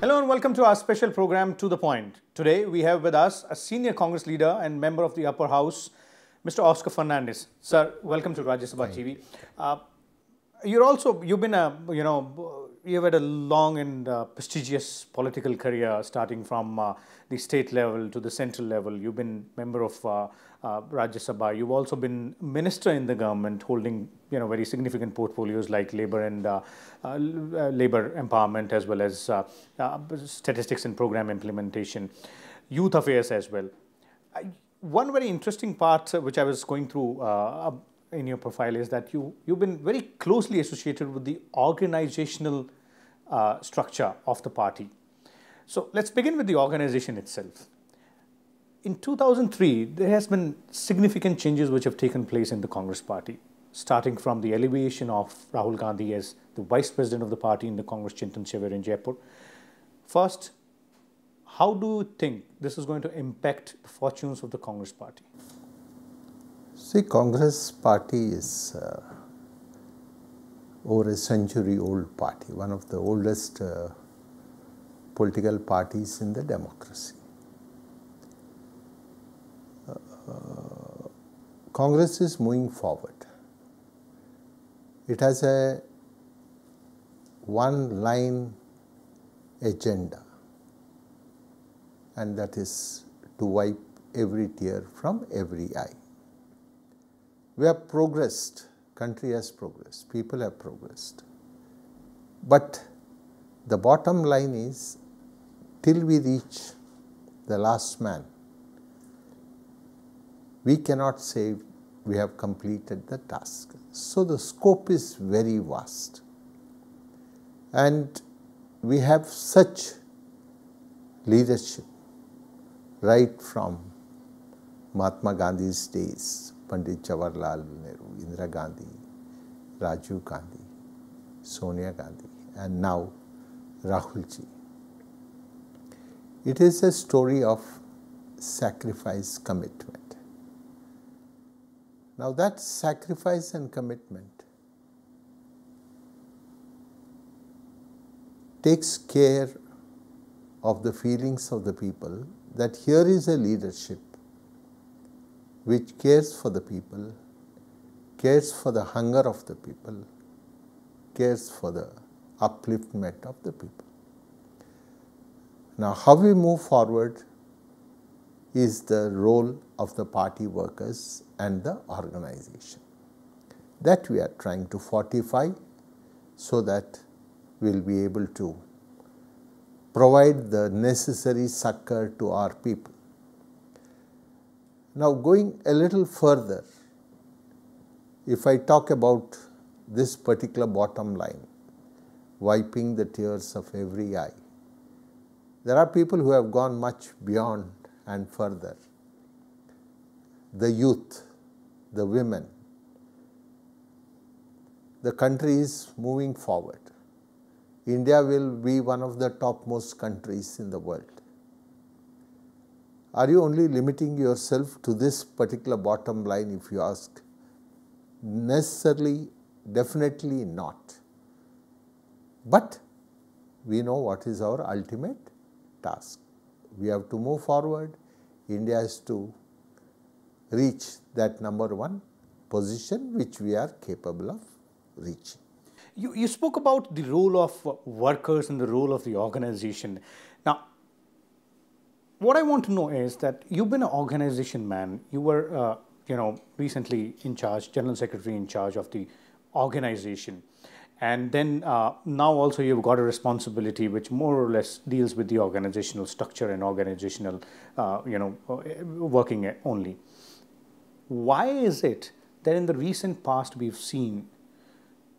Hello and welcome to our special program, To The Point. Today we have with us a senior Congress leader and member of the upper house, Mr. Oscar Fernandes. Sir, welcome to Rajya Sabha TV. You've had a long and prestigious political career starting from the state level to the central level. You've been member of Rajya Sabha. You've also been minister in the government, holding very significant portfolios like labor and labor empowerment, as well as statistics and program implementation, youth affairs as well. One very interesting part which I was going through in your profile is that you've been very closely associated with the organizational structure of the party. So let's begin with the organization itself. In 2003, there has been significant changes which have taken place in the Congress party, starting from the elevation of Rahul Gandhi as the vice president of the party in the Congress Chintan Shivar in Jaipur. First, how do you think this is going to impact the fortunes of the Congress party? See, Congress party is over a century-old party, one of the oldest political parties in the democracy. Congress is moving forward. It has a one-line agenda, and that is to wipe every tear from every eye. We have progressed, country has progressed, people have progressed. But the bottom line is, till we reach the last man, we cannot say we have completed the task. So the scope is very vast. And we have such leadership right from Mahatma Gandhi's days, Pandit Jawaharlal Nehru, Indira Gandhi, Rajiv Gandhi, Sonia Gandhi, and now Rahul ji. It is a story of sacrifice, commitment. Now that sacrifice and commitment takes care of the feelings of the people that here is a leadership which cares for the people, cares for the hunger of the people, cares for the upliftment of the people. Now, how we move forward is the role of the party workers and the organization. That we are trying to fortify so that we will be able to provide the necessary succor to our people. Now, going a little further, if I talk about this particular bottom line, wiping the tears of every eye, there are people who have gone much beyond and further. The youth, the women, the country is moving forward. India will be one of the topmost countries in the world. Are you only limiting yourself to this particular bottom line, if you ask? Necessarily, definitely not. But we know what is our ultimate task. We have to move forward. India has to reach that number one position which we are capable of reaching. You spoke about the role of workers and the role of the organization. Now, what I want to know is that you've been an organization man. You were, recently in charge, General Secretary in charge of the organization. And then now also you've got a responsibility which more or less deals with the organizational structure and organizational, working only. Why is it that in the recent past we've seen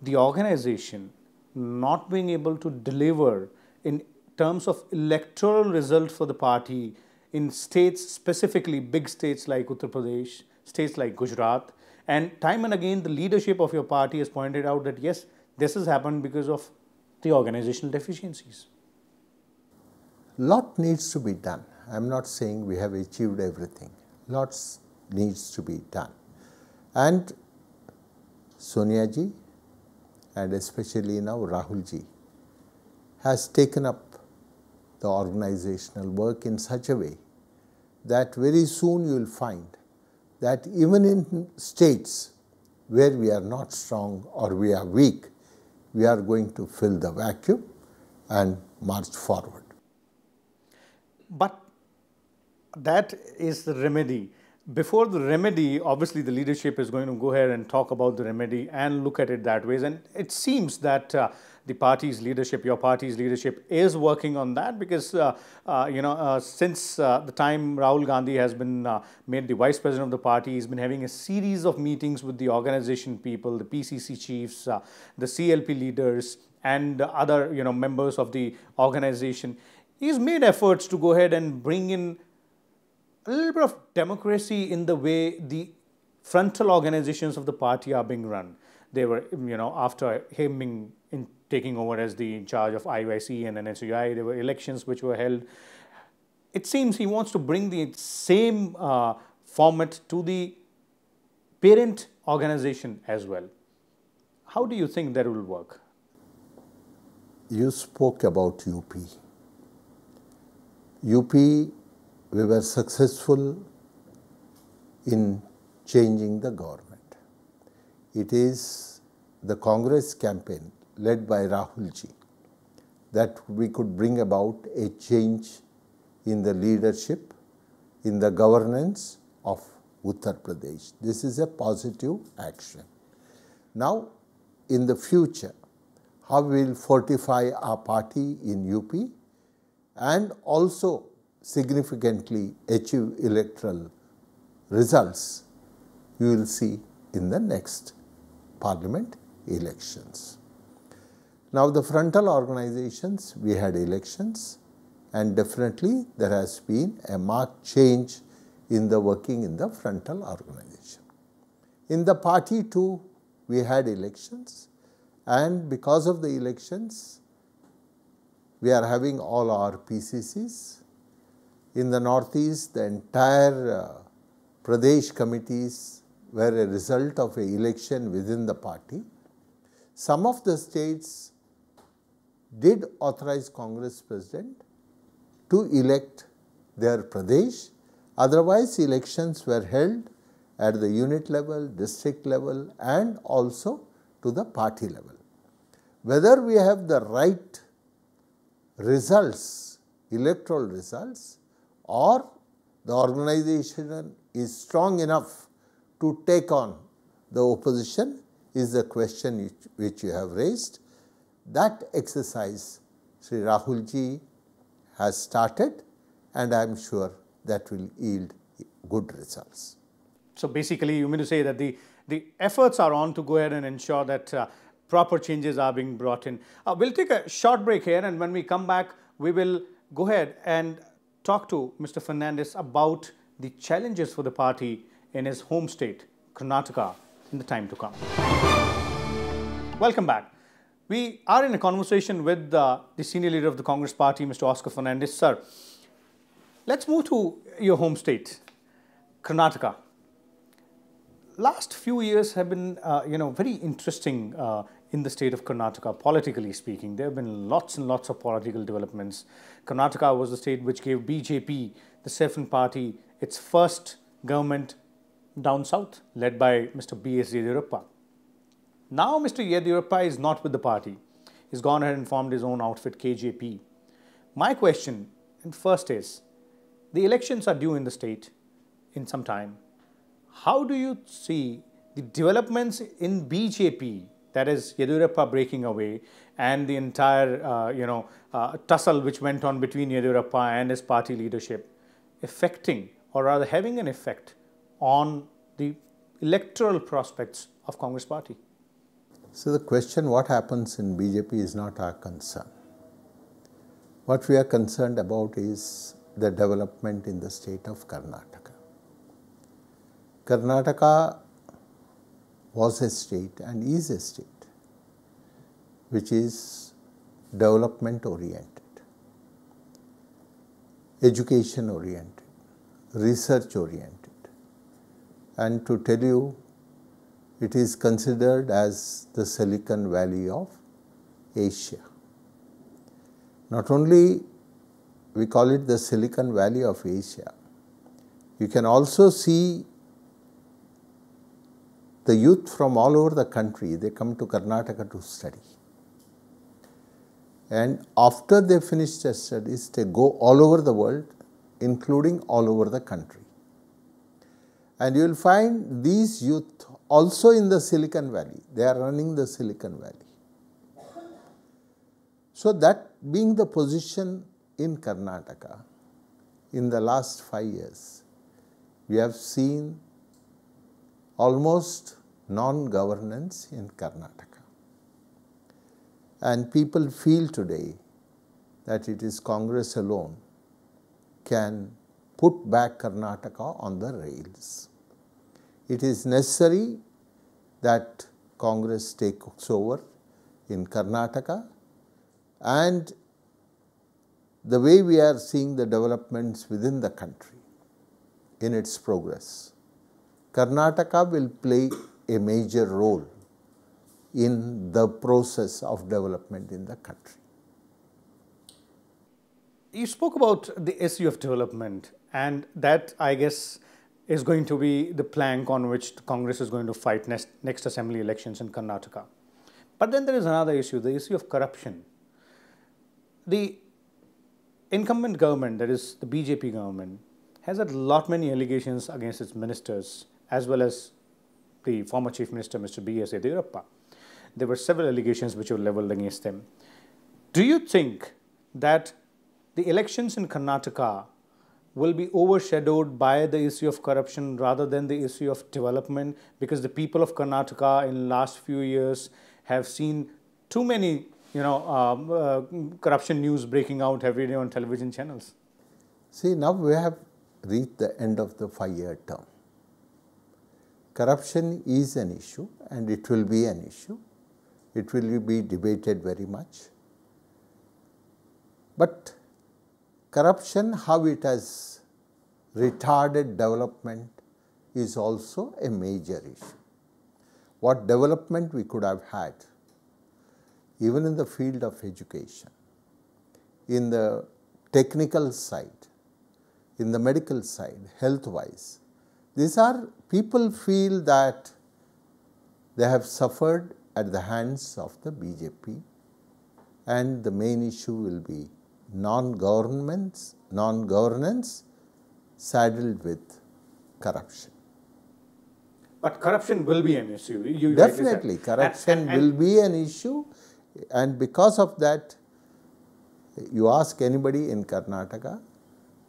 the organization not being able to deliver in terms of electoral result for the party in states, specifically big states like Uttar Pradesh, states like Gujarat, and time and again the leadership of your party has pointed out that yes, this has happened because of the organizational deficiencies. Lot needs to be done. I am not saying we have achieved everything. Lots needs to be done. And Sonia ji, and especially now Rahul ji, has taken up the organizational work in such a way that very soon you will find that even in states where we are not strong or we are weak, we are going to fill the vacuum and march forward. But that is the remedy. Before the remedy, obviously the leadership is going to go ahead and talk about the remedy and look at it that way. And it seems that the party's leadership, your party's leadership, is working on that because, since the time Rahul Gandhi has been made the vice president of the party, he's been having a series of meetings with the organization people, the PCC chiefs, the CLP leaders, and other members of the organization. He's made efforts to go ahead and bring in a little bit of democracy in the way the frontal organizations of the party are being run. They were, after him taking over as the in charge of IYC and NSUI, there were elections which were held. It seems he wants to bring the same format to the parent organization as well. How do you think that will work? You spoke about UP. UP, we were successful in changing the government. It is the Congress campaign led by Rahul ji that we could bring about a change in the leadership, in the governance of Uttar Pradesh. This is a positive action. Now, in the future, how we will fortify our party in UP and also significantly achieve electoral results, you will see in the next parliament elections. Now, the frontal organizations, we had elections, and definitely there has been a marked change in the working in the frontal organization. In the party too, we had elections, and because of the elections, we are having all our PCCs. In the Northeast, the entire Pradesh committees were a result of an election within the party. Some of the states did authorize Congress President to elect their Pradesh. Otherwise, elections were held at the unit level, district level, and also to the party level. Whether we have the right results, electoral results, or the organization is strong enough to take on the opposition is the question which you have raised. That exercise Sri Rahul ji has started, and I am sure that will yield good results. So basically, you mean to say that the efforts are on to go ahead and ensure that proper changes are being brought in. We'll take a short break here, and when we come back, we will go ahead and talk to Mr. Fernandes about the challenges for the party in his home state, Karnataka, in the time to come. Welcome back. We are in a conversation with the senior leader of the Congress party, Mr. Oscar Fernandes. Sir, let's move to your home state, Karnataka. Last few years have been, very interesting in the state of Karnataka, politically speaking. There have been lots and lots of political developments. Karnataka was the state which gave BJP, the Saffron party, its first government down south, led by Mr. B.S. Yediyurappa. Now Mr. Yediyurappa is not with the party. He's gone ahead and formed his own outfit, KJP. My question first is, the elections are due in the state in some time. How do you see the developments in BJP, that is Yediyurappa breaking away, and the entire tussle which went on between Yediyurappa and his party leadership, affecting or rather having an effect on the electoral prospects of Congress party? So the question what happens in BJP is not our concern. What we are concerned about is the development in the state of Karnataka. Karnataka was a state and is a state which is development oriented, education oriented, research oriented, and to tell you, it is considered as the Silicon Valley of Asia. Not only we call it the Silicon Valley of Asia. You can also see the youth from all over the country, they come to Karnataka to study. And after they finish their studies, they go all over the world, including all over the country. And you will find these youth also in the Silicon Valley. They are running the Silicon Valley. So that being the position in Karnataka, in the last 5 years, we have seen almost non-governance in Karnataka. And people feel today that it is Congress alone can put back Karnataka on the rails. It is necessary that Congress takes over in Karnataka, and the way we are seeing the developments within the country in its progress, Karnataka will play a major role in the process of development in the country. You spoke about the issue of development, and that, I guess, is going to be the plank on which Congress is going to fight next assembly elections in Karnataka. But then there is another issue, the issue of corruption. The incumbent government, that is the BJP government, has had many allegations against its ministers, as well as the former Chief Minister, Mr. B.S. Yediyurappa. There were several allegations which were leveled against them. Do you think that the elections in Karnataka will be overshadowed by the issue of corruption rather than the issue of development? Because the people of Karnataka in the last few years have seen too many corruption news breaking out every day on television channels. See, now we have reached the end of the 5-year term. Corruption is an issue, and it will be an issue. It will be debated very much. But corruption, how it has retarded development, is also a major issue. What development we could have had, even in the field of education, in the technical side, in the medical side, health-wise. These are, people feel that they have suffered at the hands of the BJP, and the main issue will be non-governance saddled with corruption. But corruption will be an issue. Definitely, corruption will be an issue, and because of that, you ask anybody in Karnataka,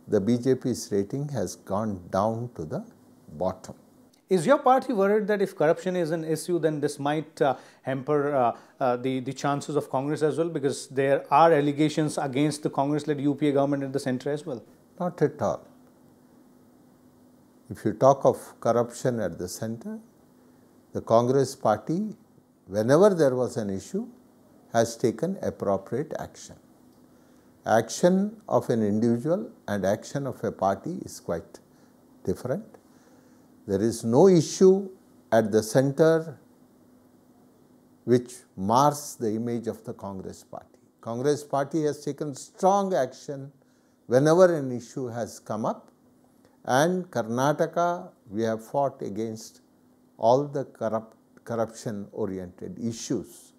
the BJP's rating has gone down to the bottom. Is your party worried that if corruption is an issue, then this might hamper the chances of Congress as well? Because there are allegations against the Congress-led UPA government in the centre as well. Not at all. If you talk of corruption at the centre, the Congress party, whenever there was an issue, has taken appropriate action. Action of an individual and action of a party is quite different. There is no issue at the centre which mars the image of the Congress party. Congress party has taken strong action whenever an issue has come up, and Karnataka, we have fought against all the corruption-oriented issues,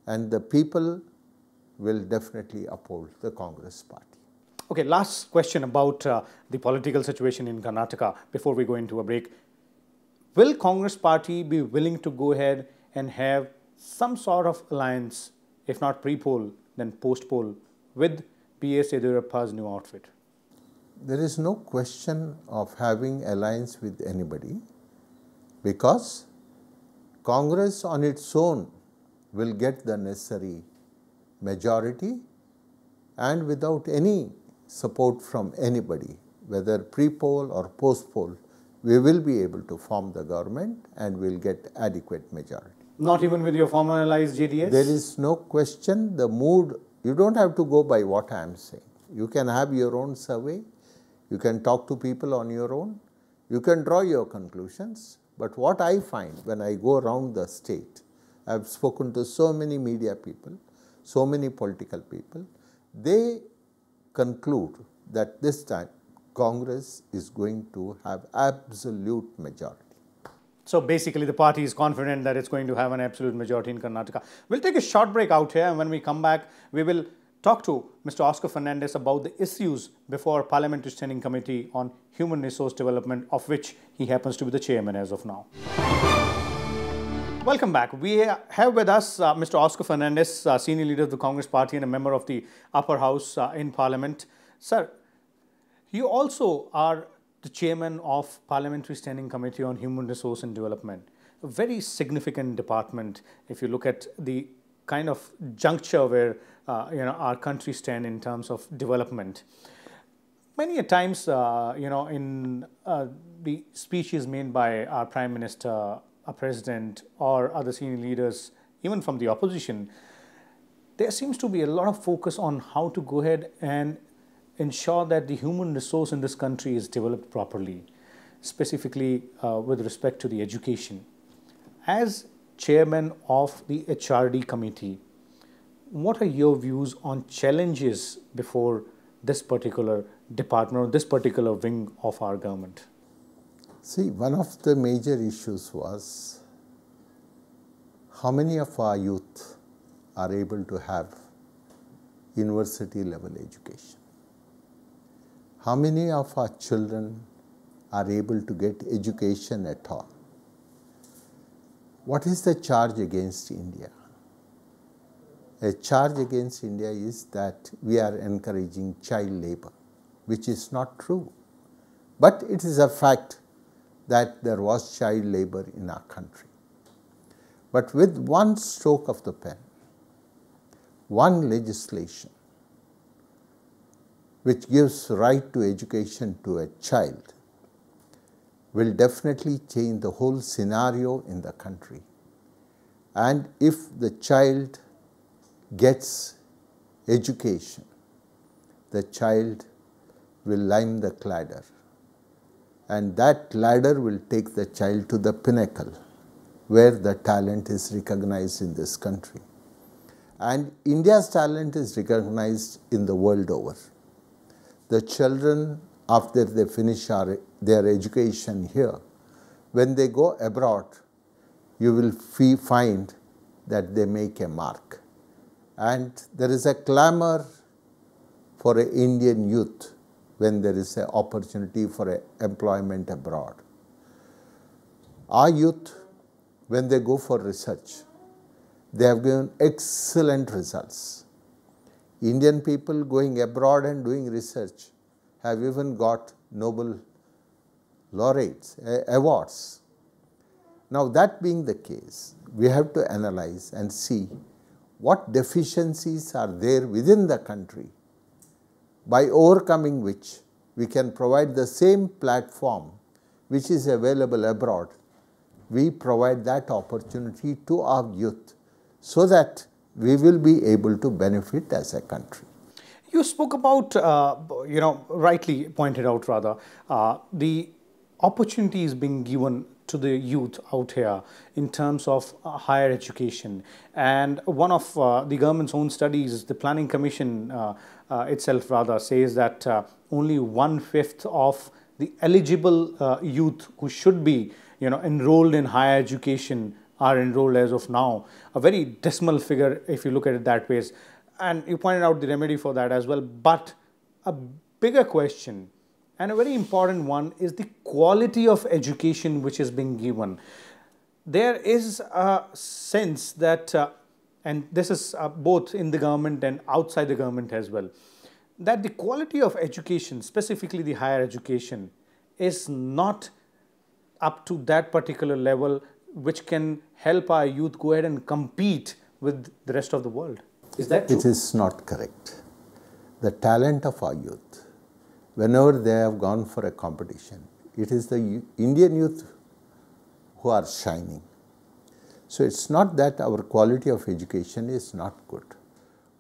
and the people will definitely uphold the Congress party. Okay, last question about the political situation in Karnataka before we go into a break. Will Congress party be willing to go ahead and have some sort of alliance, if not pre-poll, then post-poll, with B.S. Yediyurappa's new outfit? There is no question of having alliance with anybody, because Congress on its own will get the necessary majority, and without any support from anybody, whether pre-poll or post-poll, we will be able to form the government and will get adequate majority. Not even with your formalized JDS? There is no question. The mood, you don't have to go by what I am saying. You can have your own survey, you can talk to people on your own, you can draw your conclusions. But what I find when I go around the state, I have spoken to so many media people, so many political people, they conclude that this time Congress is going to have absolute majority. So basically, the party is confident that it's going to have an absolute majority in Karnataka. We'll take a short break out here, and when we come back, we will talk to Mr. Oscar Fernandes about the issues before Parliamentary Standing Committee on Human Resource Development, of which he happens to be the chairman as of now. Welcome back. We have with us Mr. Oscar Fernandes, senior leader of the Congress Party and a member of the upper house in Parliament. Sir, you also are the chairman of Parliamentary Standing Committee on Human Resource and Development, a very significant department if you look at the kind of juncture where our country stand in terms of development. Many a times, in the speeches made by our Prime Minister, our President, or other senior leaders, even from the opposition, there seems to be a lot of focus on how to go ahead and ensure that the human resource in this country is developed properly, specifically with respect to the education. As chairman of the HRD committee, what are your views on challenges before this particular department or this particular wing of our government? See, one of the major issues was how many of our youth are able to have university level education. How many of our children are able to get education at all? What is the charge against India? A charge against India is that we are encouraging child labor, which is not true. But it is a fact that there was child labor in our country. But with one stroke of the pen, one legislation, which gives right to education to a child, will definitely change the whole scenario in the country. And if the child gets education, the child will climb the ladder, and that ladder will take the child to the pinnacle where the talent is recognized in this country. And India's talent is recognized in the world over. The children, after they finish their education here, when they go abroad, you will find that they make a mark. And there is a clamor for an Indian youth when there is an opportunity for employment abroad. Our youth, when they go for research, they have given excellent results. Indian people going abroad and doing research have even got Nobel laureates, awards. Now, that being the case, we have to analyze and see what deficiencies are there within the country, by overcoming which we can provide the same platform which is available abroad. We provide that opportunity to our youth so that we will be able to benefit as a country. You spoke about, rightly pointed out rather, the opportunities being given to the youth out here in terms of higher education. And one of the government's own studies, the Planning Commission itself rather, says that only 1/5 of the eligible youth who should be enrolled in higher education are enrolled as of now. A very dismal figure if you look at it that way. And you pointed out the remedy for that as well. But a bigger question and a very important one is the quality of education which is being given. There is a sense that, and this is both in the government and outside the government as well, that the quality of education, specifically the higher education, is not up to that particular level which can help our youth go ahead and compete with the rest of the world. Is that true? It is not correct. The talent of our youth, whenever they have gone for a competition, it is the Indian youth who are shining. So it's not that our quality of education is not good.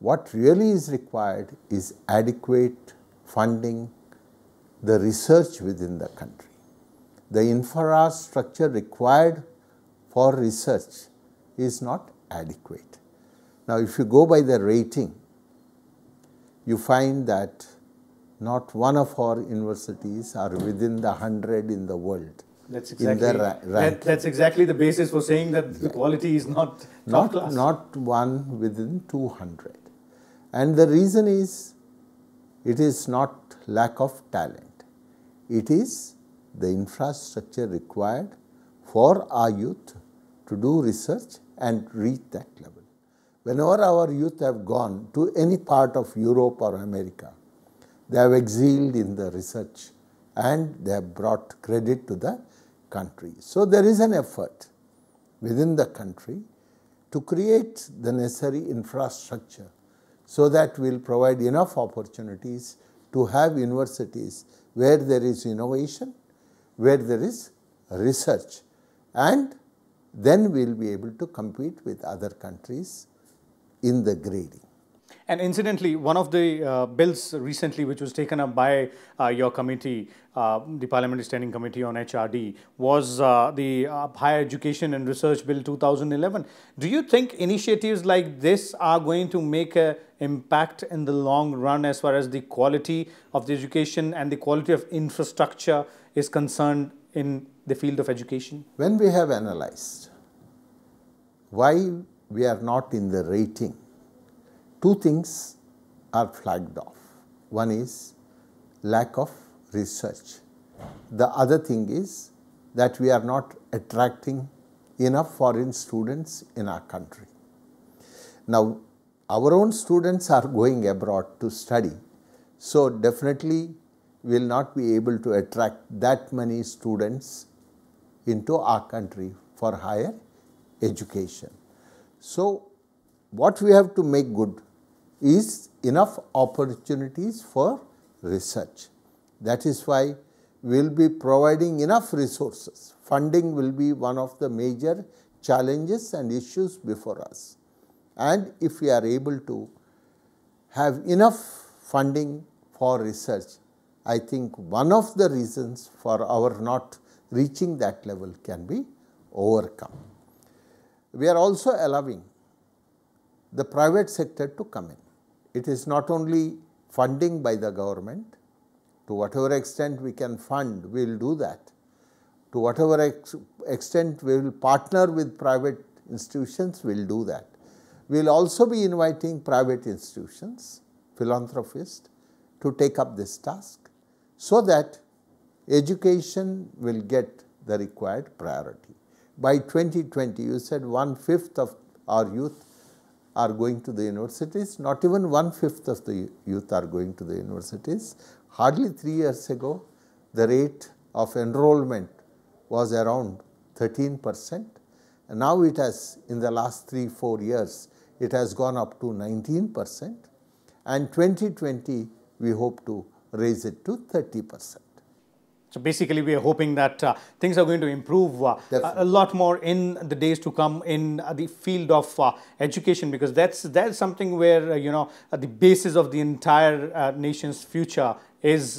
What really is required is adequate funding, the research within the country. The infrastructure required for research is not adequate. Now, if you go by the rating, you find that not one of our universities are within the 100 in the world. That's exactly, that's exactly the basis for saying that the quality is not top class. Not one within 200. And the reason is, it is not lack of talent. It is the infrastructure required for our youth to do research and reach that level. Whenever our youth have gone to any part of Europe or America, they have excelled in the research and they have brought credit to the country. So there is an effort within the country to create the necessary infrastructure so that we will provide enough opportunities to have universities where there is innovation, where there is research, and then we will be able to compete with other countries in the grading. And incidentally, one of the bills recently which was taken up by your committee, the Parliamentary Standing Committee on HRD, was the Higher Education and Research Bill 2011. Do you think initiatives like this are going to make an impact in the long run as far as the quality of the education and the quality of infrastructure is concerned in the field of education? When we have analyzed why we are not in the rating, two things are flagged off. One is lack of research. The other thing is that we are not attracting enough foreign students in our country. Now, our own students are going abroad to study, so definitely we will not be able to attract that many students into our country for higher education. So, what we have to make good is enough opportunities for research. That is why we will be providing enough resources. Funding will be one of the major challenges and issues before us. And if we are able to have enough funding for research, I think one of the reasons for our not reaching that level can be overcome. We are also allowing the private sector to come in. It is not only funding by the government. To whatever extent we can fund, we will do that. To whatever extent we will partner with private institutions, we will do that. We will also be inviting private institutions, philanthropists, to take up this task so that education will get the required priority. By 2020, you said 1/5 of our youth are going to the universities. Not even 1/5 of the youth are going to the universities. Hardly 3 years ago, the rate of enrollment was around 13%. And now it has, in the last 3-4 years, it has gone up to 19%. And 2020, we hope to raise it to 30%. So basically, we are hoping that things are going to improve a lot more in the days to come in the field of education, because that's something where the basis of the entire nation's future is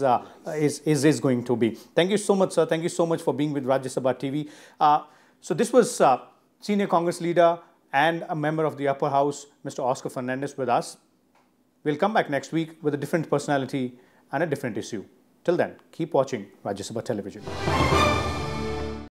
going to be. Thank you so much, sir. Thank you so much for being with Rajya Sabha TV. So this was senior Congress leader and a member of the upper house, Mr. Oscar Fernandes, with us. We'll come back next week with a different personality and a different issue. Till then, keep watching Rajya Sabha Television.